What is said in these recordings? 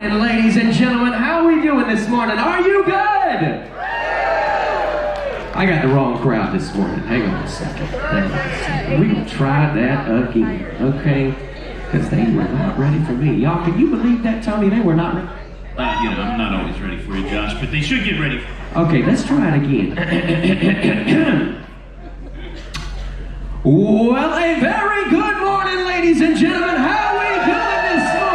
And ladies and gentlemen, how are we doing this morning? Are you good? I got the wrong crowd this morning. Hang on a second. We will try that again, okay? Because they were not ready for me. Y'all, can you believe that, Tony? They were not ready. I'm not always ready for you, Josh, but they should get ready. Okay, let's try it again. Well, a very good morning, ladies and gentlemen. How are we doing this morning?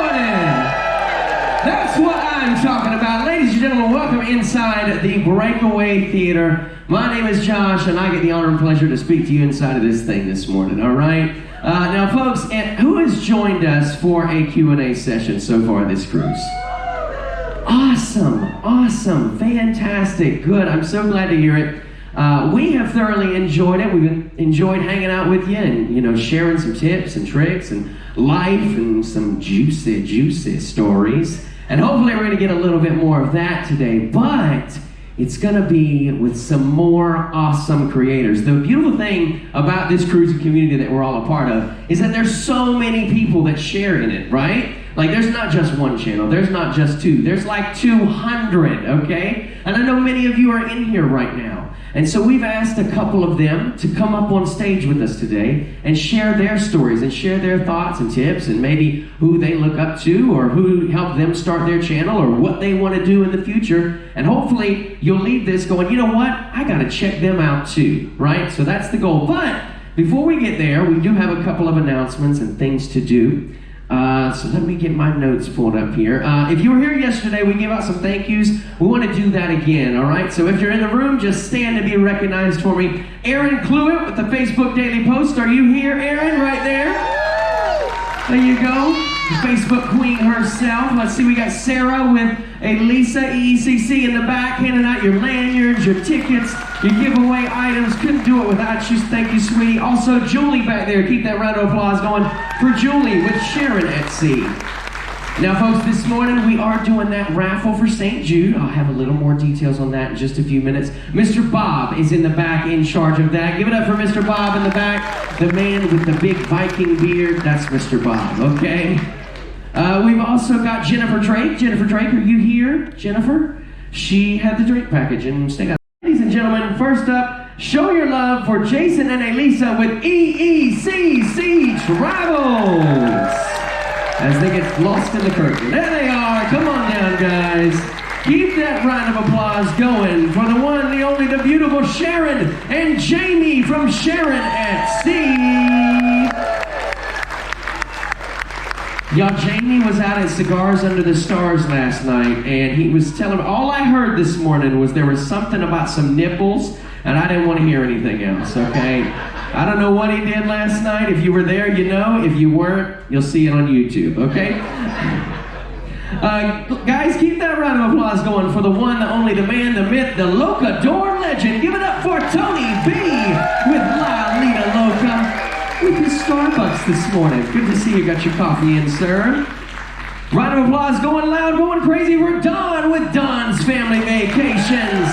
That's what I'm talking about. Ladies and gentlemen, welcome inside the Breakaway Theater. My name is Josh, and I get the honor and pleasure to speak to you inside of this thing this morning, all right? Now, folks, who has joined us for a Q&A session so far this cruise? Awesome, fantastic, good. I'm so glad to hear it. We have thoroughly enjoyed it. We've enjoyed hanging out with you and, sharing some tips and tricks and life and some juicy stories. And hopefully we're going to get a little bit more of that today, but it's going to be with some more awesome creators. The beautiful thing about this cruising community that we're all a part of is that there's so many people that share in it, right? Like, there's not just one channel, there's not just two, there's like 200, okay? And I know many of you are in here right now. And so we've asked a couple of them to come up on stage with us today and share their stories and share their thoughts and tips and maybe who they look up to or who helped them start their channel or what they want to do in the future. And hopefully you'll leave this going, you know what, I got to check them out too, right? So that's the goal. But before we get there, we do have a couple of announcements and things to do. So let me get my notes pulled up here. If you were here yesterday, we gave out some thank yous. We want to do that again, all right? So if you're in the room, just stand to be recognized for me. Erin Cluett with the Facebook Daily Post. Are you here, Erin? Right there. There you go. The Facebook queen herself. Let's see, we got Sarah with a Lisa EECC in the back, handing out your lanyards, your tickets, your giveaway items. Couldn't do it without you. Thank you, sweetie. Also, Julie back there. Keep that round of applause going for Julie with Sharon at Sea. Now, folks, this morning we are doing that raffle for St. Jude. I'll have a little more details on that in just a few minutes. Mr. Bob is in the back in charge of that. Give it up for Mr. Bob in the back. The man with the big Viking beard. That's Mr. Bob, okay? We've also got Jennifer Drake. Jennifer Drake, are you here, Jennifer? She had the drink package and stayed out. Ladies and gentlemen, first up, show your love for Jason and Elisa with EECC Travels. As they get lost in the curtain. There they are. Come on down, guys. Keep that round of applause going for the one, the only, the beautiful Sharon and Jamie from Sharon at Sea. Y'all, Jamie was out at Cigars Under the Stars last night, and he was telling me, all I heard this morning was there was something about some nipples, and I didn't want to hear anything else, okay? I don't know what he did last night. If you were there, you know. If you weren't, you'll see it on YouTube, okay? Guys, keep that round of applause going for the one, the only, the man, the myth, the Locador legend. Give it up for Tony B with La Lita Loca. With his Starbucks this morning. Good to see you got your coffee in, sir. Round of applause going loud, going crazy for Don with Don's Family Vacations.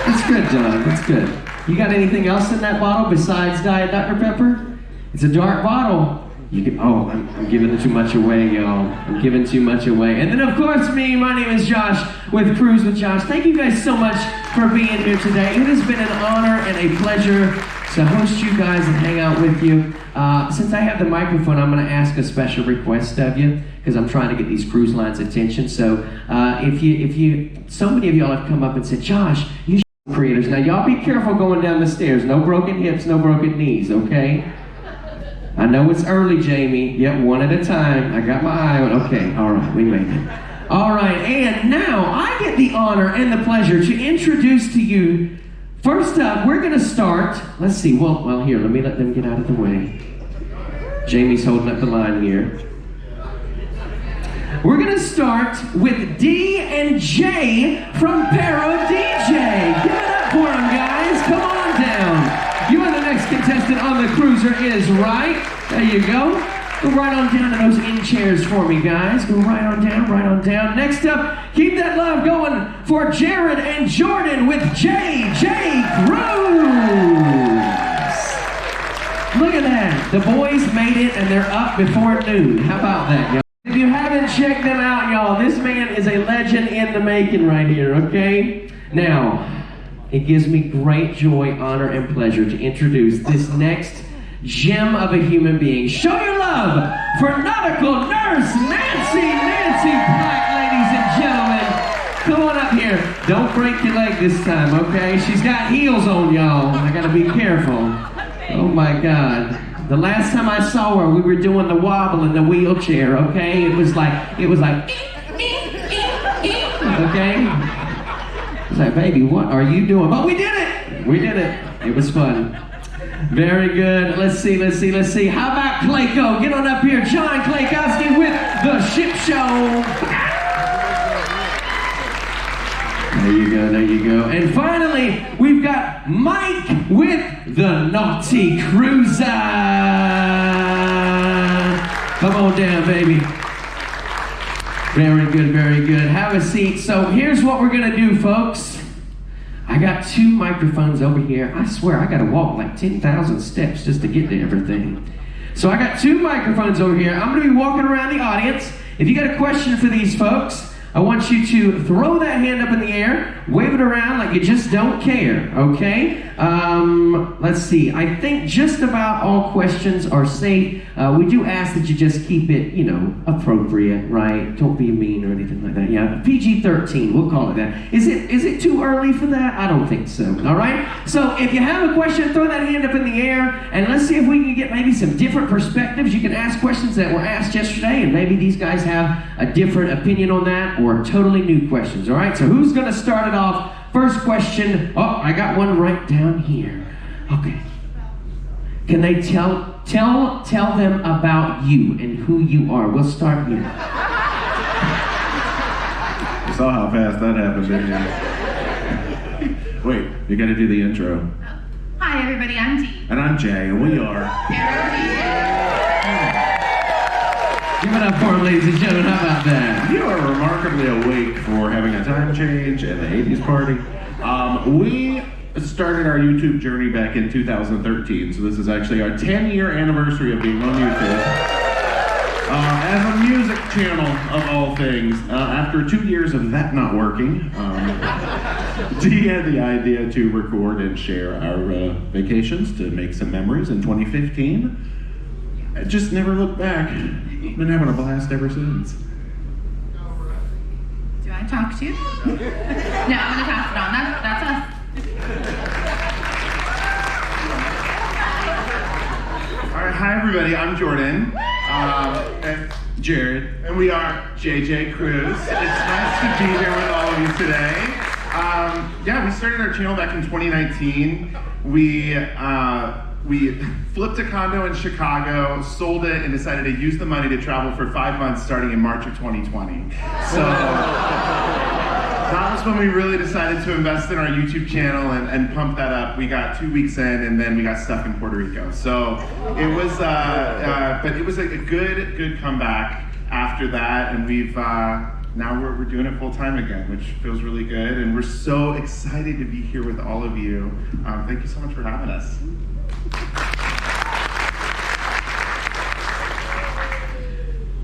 That's good, Don. That's good. You got anything else in that bottle besides Diet Dr. Pepper? It's a dark bottle. You can, I'm giving too much away, y'all. I'm giving too much away. And then, of course, me. My name is Josh with Cruise with Josh. Thank you guys so much for being here today. It has been an honor and a pleasure to host you guys and hang out with you. Since I have the microphone, I'm going to ask a special request of you because I'm trying to get these cruise lines' attention. So if you, so many of y'all have come up and said, Josh, you creators. Now, y'all be careful going down the stairs. No broken hips, no broken knees, okay? I know it's early, Jamie. Yep, one at a time. I got my eye on. Okay, all right, we made it. All right, and now I get the honor and the pleasure to introduce to you. First up, we're going to start. Let's see. Well, here, let me let them get out of the way. Jamie's holding up the line here. We're going to start with D and J from ParodeeJay. Give it up for them, guys. Come on down. You are the next contestant on the cruiser is right. There you go. Go right on down to those in chairs for me, guys. Go right on down, right on down. Next up, keep that love going for Jared and Jordan with JJ Cruz. Look at that. The boys made it and they're up before noon. How about that, y'all? If you haven't checked them out, y'all, this man is a legend in the making right here, okay? Now, it gives me great joy, honor, and pleasure to introduce this next gem of a human being. Show your love for nautical nurse Nancy Black, ladies and gentlemen. Come on up here. Don't break your leg this time, okay? She's got heels on, y'all. I gotta be careful. Oh my God. The last time I saw her, we were doing the wobble in the wheelchair, okay? It was like, okay? I was like, baby, what are you doing? But we did it! We did it. It was fun. Very good. Let's see. How about Clayco? Get on up here. John Claykowski with The Ship Show. There you go. And finally, we've got Mike with The Naughty Cruiser. Come on down, baby. Very good. Have a seat. So here's what we're gonna do, folks. I got 2 microphones over here. I swear I gotta walk like 10,000 steps just to get to everything. So I got 2 microphones over here. I'm gonna be walking around the audience. If you got a question for these folks, I want you to throw that hand up in the air, wave it around like you just don't care, okay? Let's see. I think just about all questions are safe. We do ask that you just keep it, appropriate, right? Don't be mean or anything like that. Yeah, PG-13, we'll call it that. Is it too early for that? I don't think so, all right? So if you have a question, throw that hand up in the air, and let's see if we can get maybe some different perspectives. You can ask questions that were asked yesterday, and maybe these guys have a different opinion on that, or totally new questions, all right? So who's gonna start it off? First question. Oh, I got one right down here. Okay. Can they tell them about you and who you are? We'll start here. You saw how fast that happened, didn't you? Wait, you gotta do the intro. Hi everybody, I'm Dee. And I'm Jay, and we are Give it up for him, ladies and gentlemen. How about that? You are remarkably awake for having a time change and the 80s party. We started our YouTube journey back in 2013, so this is actually our 10-year anniversary of being on YouTube. As a music channel, of all things. After 2 years of that not working, Dee had the idea to record and share our vacations to make some memories in 2015. I just never looked back. Been having a blast ever since. Do I talk to you? No, I'm gonna pass it on. That's us. All right, hi everybody, I'm Jordan. And Jared. And we are JJ Cruz. It's nice to be here with all of you today. We started our channel back in 2019. We flipped a condo in Chicago, sold it, and decided to use the money to travel for 5 months starting in March of 2020. So that was when we really decided to invest in our YouTube channel and pump that up. We got 2 weeks in, and then we got stuck in Puerto Rico. So it was, but it was a good comeback after that, and now we're doing it full time again, which feels really good, and we're so excited to be here with all of you. Thank you so much for having us.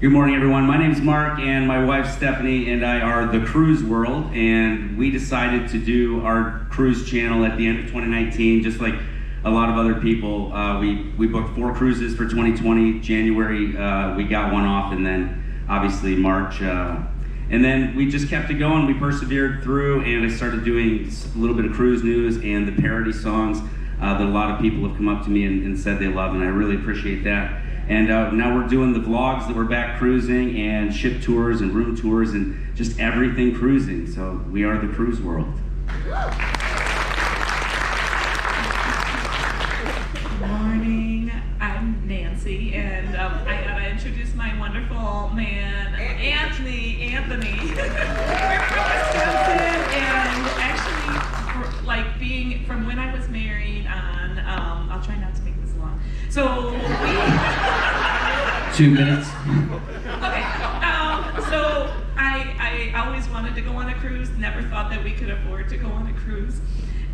Good morning, everyone. My name is Mark, and my wife Stephanie and I are the Cruise World, and we decided to do our cruise channel at the end of 2019, just like a lot of other people. We booked 4 cruises for 2020. January, we got one off, and then obviously March. And then we just kept it going. We persevered through, and I started doing a little bit of cruise news and the parody songs that a lot of people have come up to me and said they love, and I really appreciate that. And now we're doing the vlogs that we're back cruising, and ship tours and room tours and just everything cruising. So we are the Cruise World. Good morning, I'm Nancy, and I gotta introduce my wonderful man, Anthony. We're from Wisconsin, and actually, being from when I was married on, I'll try not to make this long. So 2 minutes. Okay, so I always wanted to go on a cruise, never thought that we could afford to go on a cruise.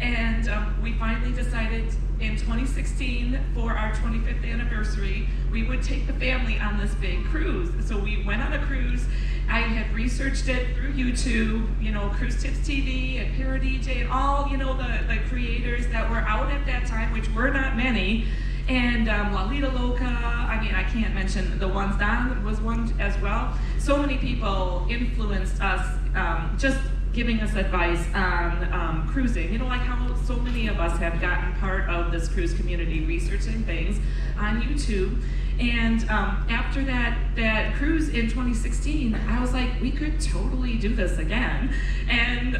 And we we finally decided in 2016 for our 25th anniversary, we would take the family on this big cruise. So we went on a cruise. I had researched it through YouTube, you know, Cruise Tips TV and ParodeeJay and all, you know, the creators that were out at that time, which were not many. And Lalita Loca, I mean, I can't mention the ones. Don was one as well. So many people influenced us, just giving us advice on cruising. You know, like how so many of us have gotten part of this cruise community, researching things on YouTube. And after that cruise in 2016, I was like, we could totally do this again. And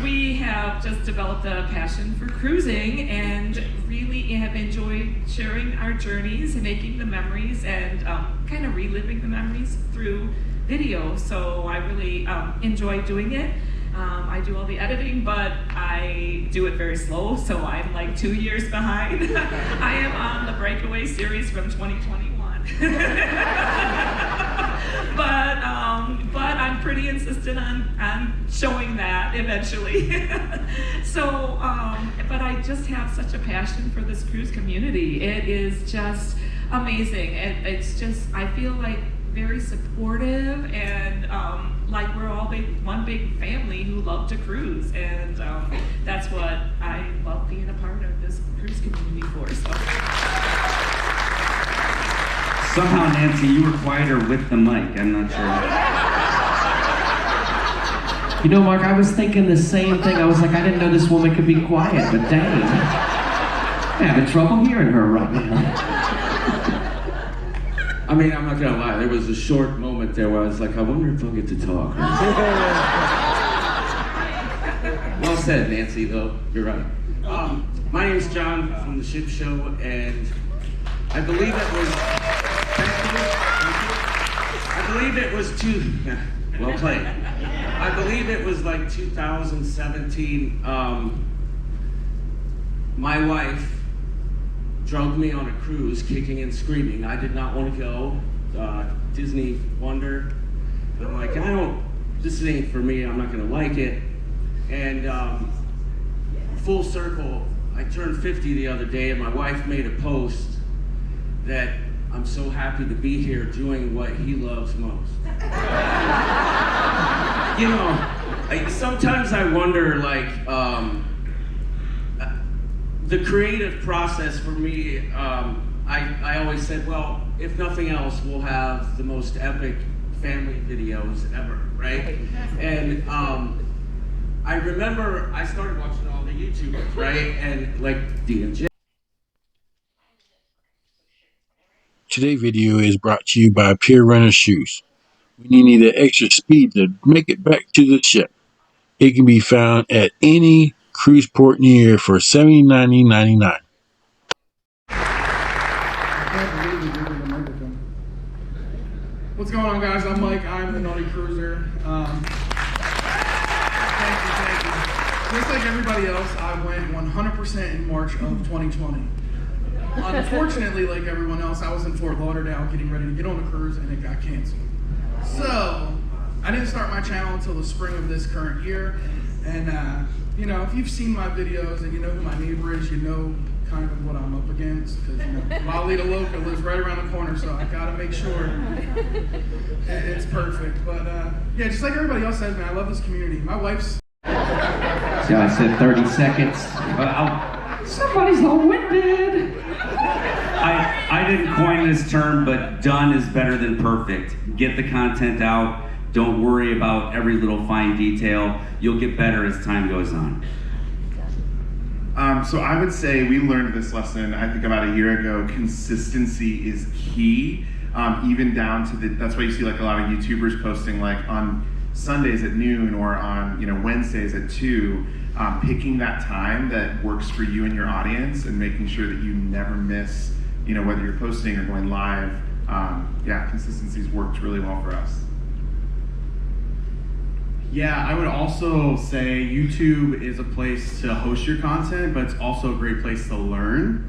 we have just developed a passion for cruising and really have enjoyed sharing our journeys and making the memories and kind of reliving the memories through video. So I really enjoy doing it. I do all the editing, but I do it very slow, so I'm like 2 years behind. I am on the Breakaway series from 2021. But I'm pretty insistent on showing that eventually. So, but I just have such a passion for this cruise community. It is just amazing. It's just, I feel like very supportive and like we're all one big family who love to cruise, and that's what I love being a part of this cruise community for. So. Somehow, Nancy, you were quieter with the mic. I'm not sure. You know, Mark, I was thinking the same thing. I was like, I didn't know this woman could be quiet, but dang. I'm having trouble hearing her right now. I mean, I'm not gonna lie, there was a short moment there where I was like, I wonder if I'll get to talk. Well said, Nancy, though. You're right. My name's John from The Ship Show, and I believe it was... I believe it was well played. I believe it was like 2017. My wife drugged me on a cruise, kicking and screaming. I did not want to go. Disney Wonder. I'm like, this ain't for me. I'm not gonna like it. And full circle, I turned 50 the other day, and my wife made a post that I'm so happy to be here doing what he loves most. You know, sometimes I wonder, like, the creative process for me, I always said, well, if nothing else, we'll have the most epic family videos ever, right? And I remember I started watching all the YouTubers, right? And like D&J. Today's video is brought to you by Pier Runner Shoes. When you need the extra speed to make it back to the ship, it can be found at any cruise port near for $79.99. What's going on, guys? I'm Mike. I'm the Naughty Cruiser. Thank you. Just like everybody else, I went 100% in March of 2020. Unfortunately, like everyone else, I was in Fort Lauderdale getting ready to get on the cruise, and it got canceled. So I didn't start my channel until the spring of this current year. And you know, if you've seen my videos and you know who my neighbor is, you know kind of what I'm up against. Because you know, Lalita Loca lives right around the corner, so I gotta make sure it's perfect. But yeah, just like everybody else says, man, I love this community. My wife's. See how I said 30 seconds? Somebody's long-winded. I didn't coin this term, but done is better than perfect. Get the content out. Don't worry about every little fine detail. You'll get better as time goes on. So I would say we learned this lesson, I think about a year ago. Consistency is key, even down to that's why you see like a lot of YouTubers posting like on Sundays at noon or on Wednesdays at 2, picking that time that works for you and your audience and making sure that you never miss, whether you're posting or going live. Yeah, consistency's worked really well for us. Yeah, I would also say YouTube is a place to host your content, but it's also a great place to learn.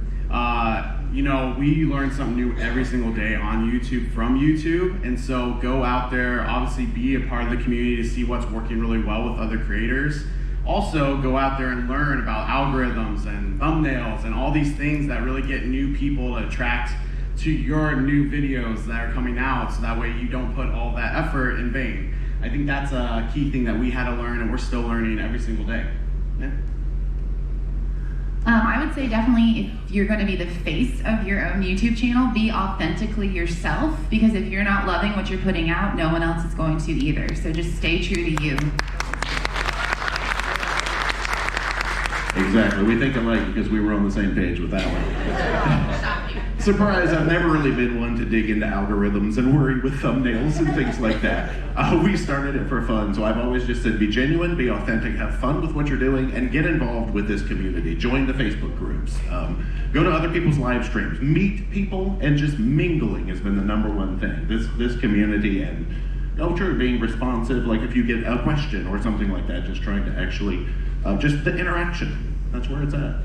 We learn something new every single day on YouTube from YouTube, and so go out there, obviously be a part of the community to see what's working really well with other creators. also go out there and learn about algorithms and thumbnails and all these things that really get new people to attract to your new videos that are coming out, so that way you don't put all that effort in vain. I think that's a key thing that we had to learn, and we're still learning every single day. Yeah. I would say definitely if you're going to be the face of your own YouTube channel, be authentically yourself, because if you're not loving what you're putting out, no one else is going to either. So just stay true to you. Exactly. We think alike because we were on the same page with that one. Surprise, I've never really been one to dig into algorithms and worry with thumbnails and things like that. We started it for fun, so I've always just said be genuine, be authentic, have fun with what you're doing, and get involved with this community. Join the Facebook groups. Go to other people's live streams. Meet people, and just mingling has been the #1 thing. This community, and being responsive, like if you get a question or something like that, just trying to actually, just the interaction. That's where it's at.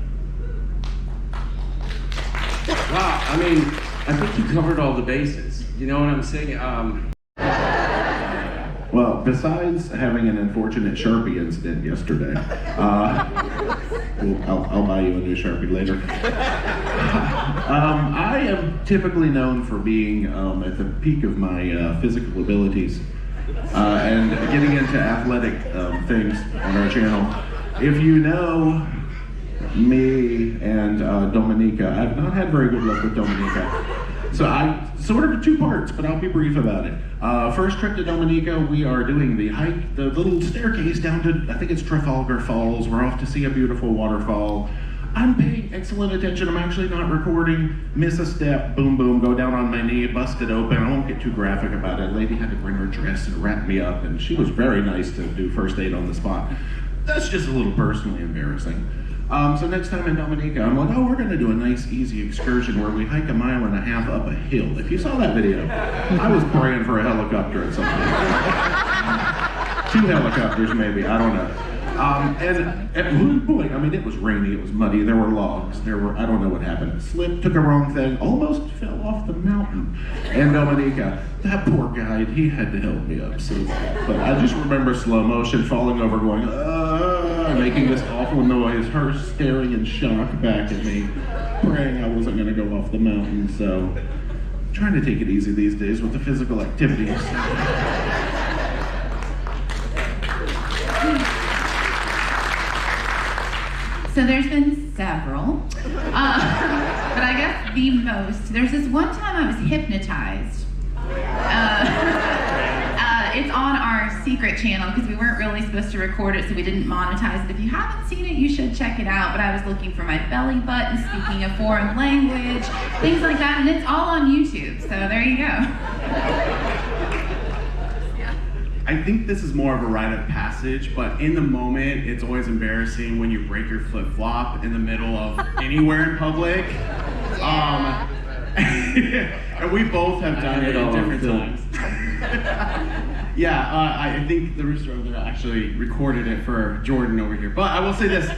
Wow, I mean, I think you covered all the bases. You know what I'm saying? Well, besides having an unfortunate Sharpie incident yesterday, I'll buy you a new Sharpie later. I am typically known for being at the peak of my physical abilities and getting into athletic things on our channel. If you know me and Dominica, I've not had very good luck with Dominica. So I sort of 2 parts, but I'll be brief about it. First trip to Dominica, we are doing the hike, the little staircase down to, I think it's Trafalgar Falls. We're off to see a beautiful waterfall. I'm paying excellent attention. I'm actually not recording. Miss a step, boom, boom, go down on my knee, bust it open. I won't get too graphic about it. A lady had to bring her dress and wrap me up, and she was very nice to do first aid on the spot. That's just a little personally embarrassing. So next time in Dominica, I'm like, we're gonna do a nice, easy excursion where we hike 1.5 miles up a hill. If you saw that video, I was praying for a helicopter at some point. 2 helicopters maybe, I don't know. And at one point, I mean, it was rainy, it was muddy, there were logs, I don't know what happened. Slipped, took a wrong thing, almost fell off the mountain. And Dominica, that poor guy, he had to help me up. So, but I just remember slow motion, falling over, going, making this awful noise, her staring in shock back at me, praying I wasn't gonna go off the mountain. So, trying to take it easy these days with the physical activities. So there's been several, but I guess the most, there's this one time I was hypnotized. It's on our secret channel because we weren't really supposed to record it, so we didn't monetize it. If you haven't seen it, you should check it out. But I was looking for my belly button, speaking a foreign language, things like that, and it's all on YouTube, so there you go. I think this is more of a rite of passage, but in the moment, it's always embarrassing when you break your flip-flop in the middle of anywhere in public. And we both have done it at different times. Yeah, I think the rooster over there actually recorded it for Jordan over here. But I will say this,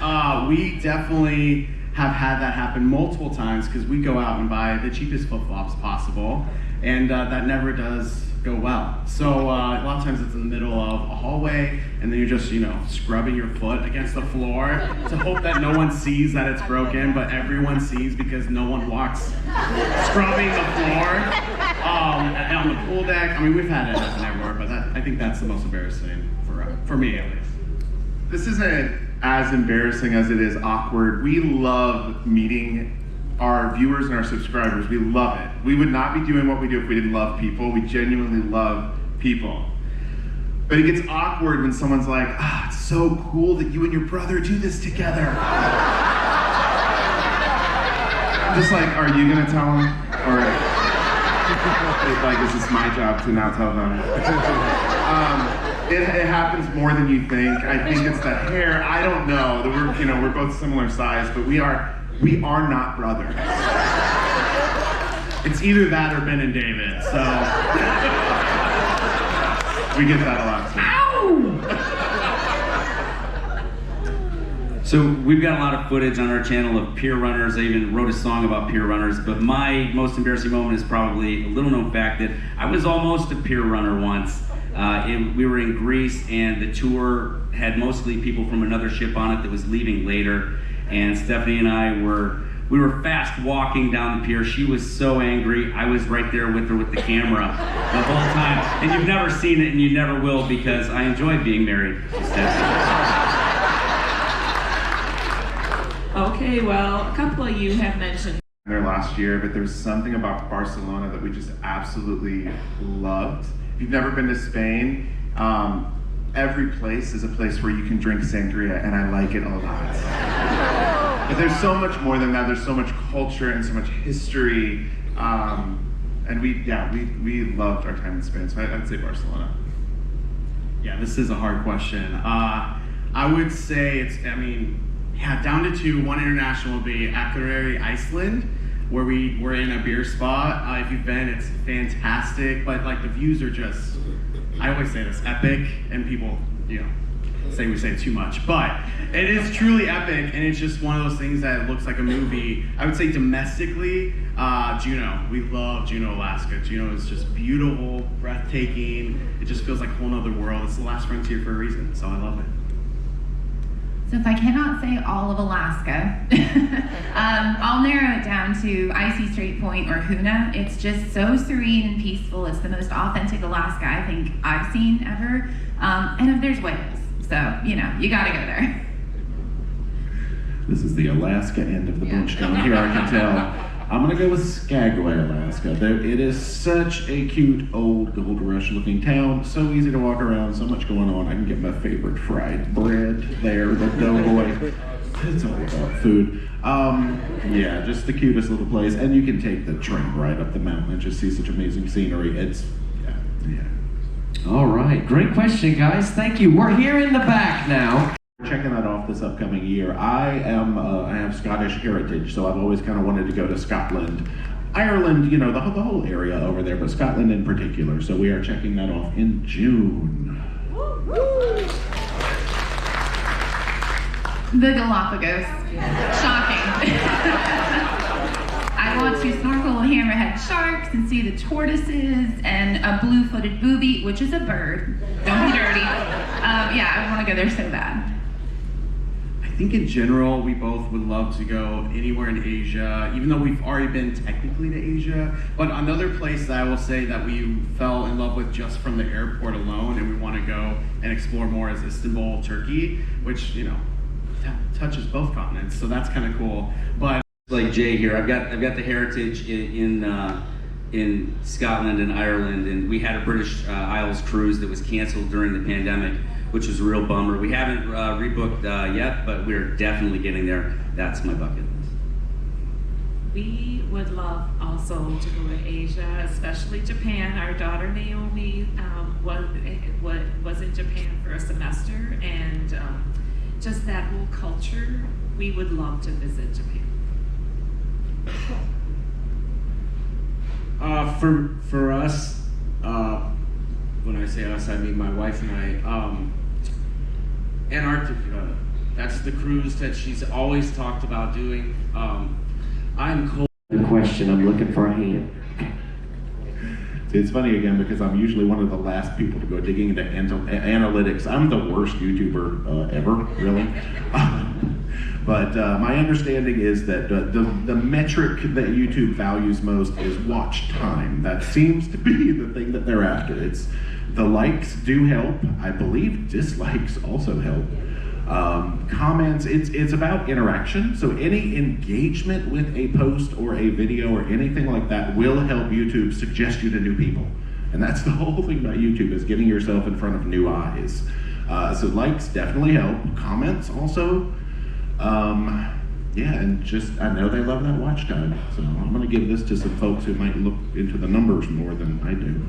we definitely have had that happen multiple times because we go out and buy the cheapest flip-flops possible, and that never does go well. So a lot of times it's in the middle of a hallway, and then you're just, scrubbing your foot against the floor to hope that no one sees that it's broken, but everyone sees because no one walks scrubbing the floor on the pool deck. I mean, we've had it happen everywhere, but I think that's the most embarrassing for me at least. This isn't as embarrassing as it is awkward. We love meeting our viewers and our subscribers. We love it. We would not be doing what we do if we didn't love people. We genuinely love people. But it gets awkward when someone's like, it's so cool that you and your brother do this together. I'm just like, are you gonna tell them? Or like, is this my job to not tell them? It happens more than you think. I think it's the hair. I don't know. We're both similar size, but we are not brothers. It's either that or Ben and David, so we get that a lot too. So we've got a lot of footage on our channel of peer runners. I even wrote a song about peer runners, but my most embarrassing moment is probably a little known fact that I was almost a peer runner once. We were in Greece, and the tour had mostly people from another ship on it that was leaving later. And Stephanie and I we were fast walking down the pier. She was so angry. I was right there with her with the camera the whole time. And you've never seen it, and you never will, because I enjoyed being married to Stephanie. Okay, well, a couple of you have mentioned there last year, but there's something about Barcelona that we just absolutely loved. If you've never been to Spain, every place is a place where you can drink sangria, and I like it a lot. But there's so much more than that. There's so much culture and so much history, and we loved our time in Spain. So I'd say Barcelona. Yeah, this is a hard question. I would say down to two. One international will be Akureyri, Iceland, where we were in a beer spot. If you've been, it's fantastic, but like the views are just, I always say this, epic, and people, say we say too much, but it is truly epic, and it's just one of those things that looks like a movie. I would say domestically, Juneau. We love Juneau, Alaska. Juneau is just beautiful, breathtaking. It just feels like a whole nother world. It's the last frontier for a reason, so I love it. So if I cannot say all of Alaska, I'll narrow it down to Icy Strait Point or Hoona. It's just so serene and peaceful. It's the most authentic Alaska I think I've seen ever. And there's whales, so you gotta go there. This is the Alaska end of the bunch down here, I can tell. I'm gonna go with Skagway, Alaska. It is such a cute, old, gold rush looking town. So easy to walk around, so much going on. I can get my favorite fried bread there, the doughboy. It's all about food. Just the cutest little place. And you can take the train right up the mountain and just see such amazing scenery. All right, great question, guys. Thank you. We're here in the back now. Checking that off this upcoming year. I have Scottish heritage, so I've always kind of wanted to go to Scotland, Ireland, the whole area over there, but Scotland in particular. So we are checking that off in June. The Galapagos. Shocking. I want to snorkel with hammerhead sharks and see the tortoises and a blue-footed booby, which is a bird. Don't be dirty. I want to go there so bad. I think in general, we both would love to go anywhere in Asia, even though we've already been technically to Asia. But another place that I will say that we fell in love with just from the airport alone, and we want to go and explore more, is Istanbul, Turkey, which, touches both continents. So that's kind of cool. But Like Jay here, I've got the heritage in Scotland and Ireland, and we had a British Isles cruise that was canceled during the pandemic, which was a real bummer. We haven't rebooked yet, but we're definitely getting there. That's my bucket list. we would love also to go to Asia, especially Japan. Our daughter Naomi was in Japan for a semester, and just that whole culture, we would love to visit Japan. For us, when I say us, I mean my wife and I, Antarctica. That's the cruise that she's always talked about doing. I'm cold. The question, I'm looking for a hand. See, it's funny again because I'm usually one of the last people to go digging into analytics. I'm the worst YouTuber ever, really. But my understanding is that the metric that YouTube values most is watch time. That seems to be the thing that they're after. It's the likes do help. I believe dislikes also help. Comments, it's about interaction. So any engagement with a post or a video or anything like that will help YouTube suggest you to new people. And that's the whole thing about YouTube, is getting yourself in front of new eyes. So likes definitely help. Comments also. And just, I know they love that watch time. So I'm gonna give this to some folks who might look into the numbers more than I do.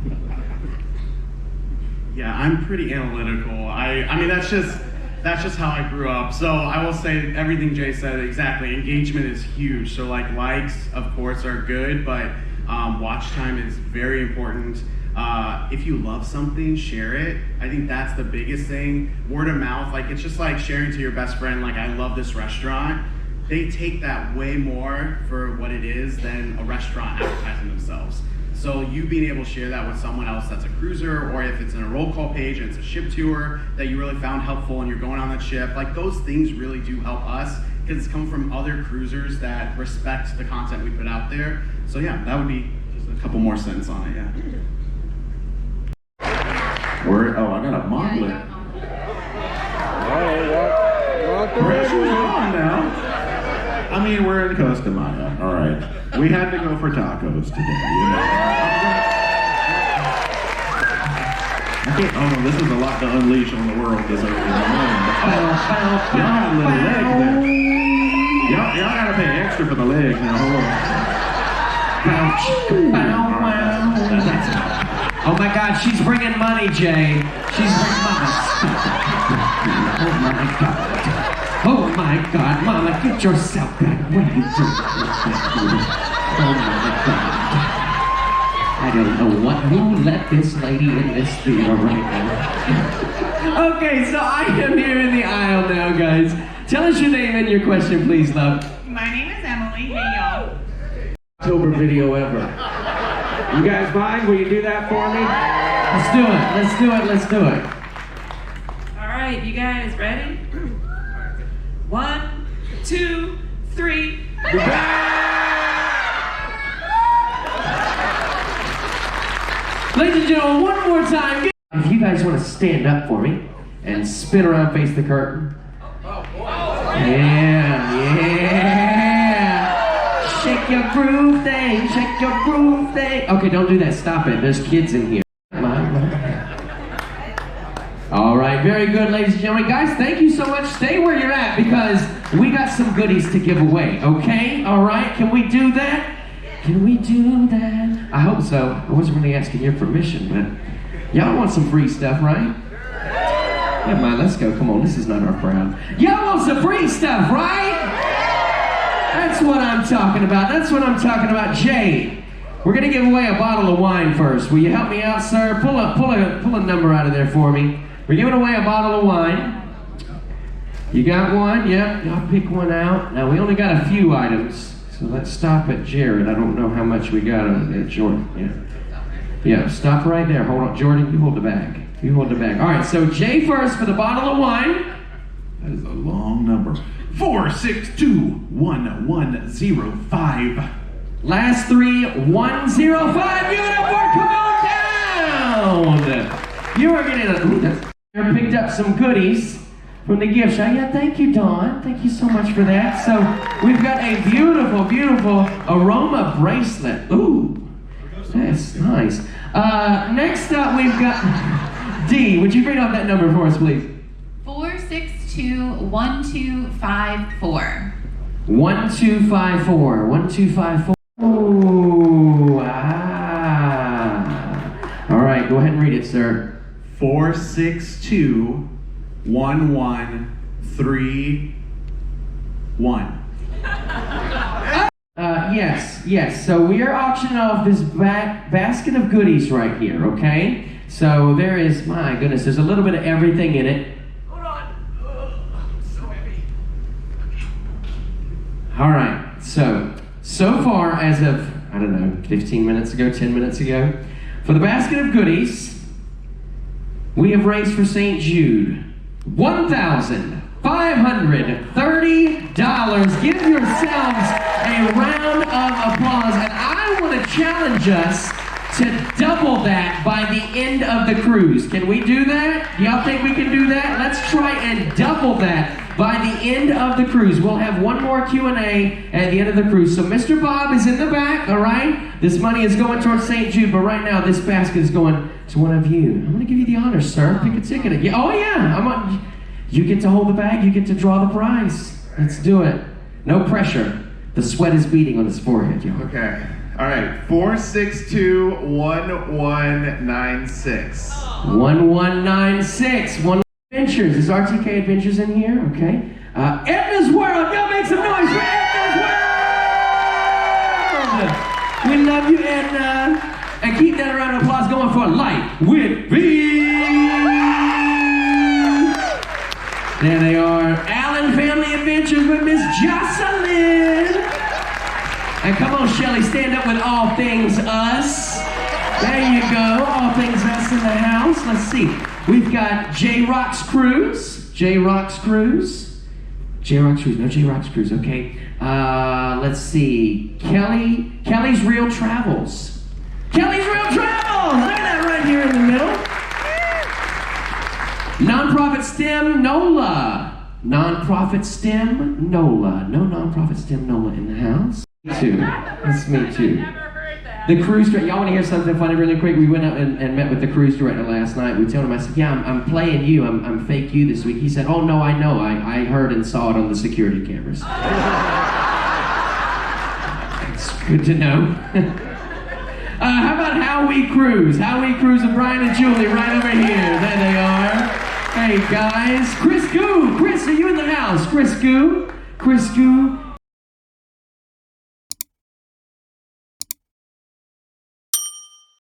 Yeah, I'm pretty analytical. I mean, that's just how I grew up. So I will say everything Jay said exactly. Engagement is huge. So like likes, of course, are good, but watch time is very important. If you love something, share it. I think that's the biggest thing. Word of mouth, like it's just like sharing to your best friend, like I love this restaurant. They take that way more for what it is than a restaurant advertising themselves. So you being able to share that with someone else that's a cruiser, or if it's in a roll call page and it's a ship tour that you really found helpful and you're going on that ship, like those things really do help us because it's come from other cruisers that respect the content we put out there. So yeah, that would be just a couple more cents on it, yeah. I got a modeler. Pressure's on now. I mean, we're in Costa Maya. All right. We had to go for tacos today, you know. Oh no, this is a lot to unleash on the world this early in the morning. Y'all had a little leg there. Y'all gotta pay extra for the leg now. Hold on. Oh my God, she's bringing money, Jay. She's bringing money. Oh my God. Oh my God, Mama, get yourself back. What are you doing? Oh my God. I don't know who let this lady in this theater right now. Okay, so I am here in the aisle now, guys. Tell us your name and your question, please, love. My name is Emily. Hey, y'all. October video ever. You guys mind? Will you do that for me? Let's do it. Let's do it. Let's do it. All right, you guys ready? 1, 2, 3. Ladies and gentlemen, one more time. If you guys want to stand up for me and spin around, face the curtain. Yeah. Shake your groove thing, shake your groove thing. Okay, don't do that. Stop it. There's kids in here. All right, very good, ladies and gentlemen. Guys, thank you so much. Stay where you're at because we got some goodies to give away, okay? All right, can we do that? Can we do that? I hope so. I wasn't really asking your permission, but y'all want some free stuff, right? Never mind, let's go. Come on, this is not our crowd. Y'all want some free stuff, right? That's what I'm talking about. That's what I'm talking about. Jay, we're gonna give away a bottle of wine first. Will you help me out, sir? Pull a number out of there for me. We're giving away a bottle of wine. You got one? Yep. Y'all pick one out. Now we only got a few items, so let's stop at Jared. I don't know how much we got at Jordan. Yeah. Stop right there. Hold on, Jordan. You hold the bag. You hold the bag. All right. So Jay first for the bottle of wine. That is a long number. 4621105. Last 3, 105. Give it up for Come On Down. You are getting picked up some goodies from the gift shop. Yeah, thank you, Dawn. Thank you so much for that. So we've got a beautiful, beautiful aroma bracelet. Ooh, that's nice. Next up, we've got D. Would you read off that number for us, please? 4621254. 1254. 1254. Ooh, All right, go ahead and read it, sir. 4621131. Yes. So we are auctioning off this basket of goodies right here, okay? So there is, my goodness, there's a little bit of everything in it. Hold on. So heavy. All right, so far as of, I don't know, 15 minutes ago, 10 minutes ago, for the basket of goodies, we have raised for St. Jude $1,530. Give yourselves a round of applause, and I want to challenge us to double that by the end of the cruise. Can we do that? Y'all think we can do that? Let's try and double that by the end of the cruise. We'll have one more Q&A at the end of the cruise. So Mr. Bob is in the back, all right? This money is going towards St. Jude, but right now this basket is going to one of you. I'm going to give you the honor, sir. Pick a ticket. Oh yeah, you get to hold the bag. You get to draw the prize. Let's do it. No pressure. The sweat is beating on his forehead, y'all. Okay. All right. 4621196. 1196. One Adventures. Is RTK Adventures in here? Okay. Edna's World. Y'all make some noise for Edna's World. We love you, Edna. And keep that round of applause going for Life with Bees. There they are. Allen Family Adventures with Miss Jocelyn. And come on, Shelly, stand up with All Things Us. There you go, All Things Us in the house. Let's see. We've got J Rock's Cruise. J Rock's Cruise. J Rock's Cruise. No, J Rock's Cruise. Okay. Let's see. Kelly's Real Travels. Kelly's Real Travels. Look at that right here in the middle. Nonprofit STEM NOLA. Nonprofit STEM NOLA. No nonprofit STEM NOLA in the house. Me too. That's me too. The cruise director, y'all want to hear something funny really quick? We went up and met with the cruise director last night. We told him, I said, yeah, I'm playing you. I'm fake you this week. He said, oh no, I know. I heard and saw it on the security cameras. It's good to know. How about How We Cruise? How We Cruise with Brian and Julie right over here. There they are. Hey guys. Chris Goo. Chris, are you in the house? Chris Goo. Chris Goo.